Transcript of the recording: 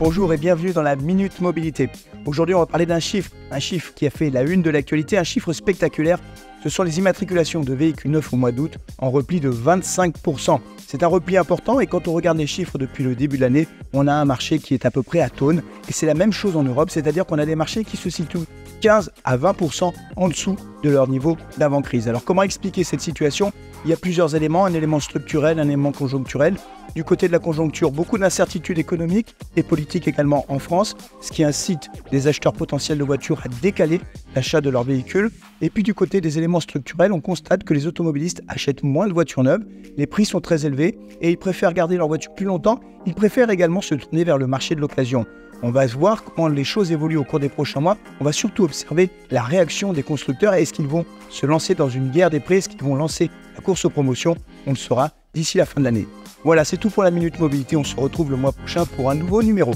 Bonjour et bienvenue dans la Minute Mobilité. Aujourd'hui, on va parler d'un chiffre qui a fait la une de l'actualité, un chiffre spectaculaire. Ce sont les immatriculations de véhicules neufs au mois d'août en repli de 25%. C'est un repli important et quand on regarde les chiffres depuis le début de l'année, on a un marché qui est à peu près atone. Et c'est la même chose en Europe, c'est-à-dire qu'on a des marchés qui se situent 15 à 20% en dessous de leur niveau d'avant-crise. Alors comment expliquer cette situation ? Il y a plusieurs éléments, un élément structurel, un élément conjoncturel. Du côté de la conjoncture, beaucoup d'incertitudes économiques et politiques également en France, ce qui incite les acheteurs potentiels de voitures à décaler l'achat de leurs véhicules. Et puis du côté des éléments structurels, on constate que les automobilistes achètent moins de voitures neuves, les prix sont très élevés et ils préfèrent garder leur voiture plus longtemps. Ils préfèrent également se tourner vers le marché de l'occasion. On va voir comment les choses évoluent au cours des prochains mois. On va surtout observer la réaction des constructeurs. Est-ce qu'ils vont se lancer dans une guerre des prix? Est-ce qu'ils vont lancer la course aux promotions? On le saura d'ici la fin de l'année. Voilà, c'est tout pour la Minute Mobilité. On se retrouve le mois prochain pour un nouveau numéro.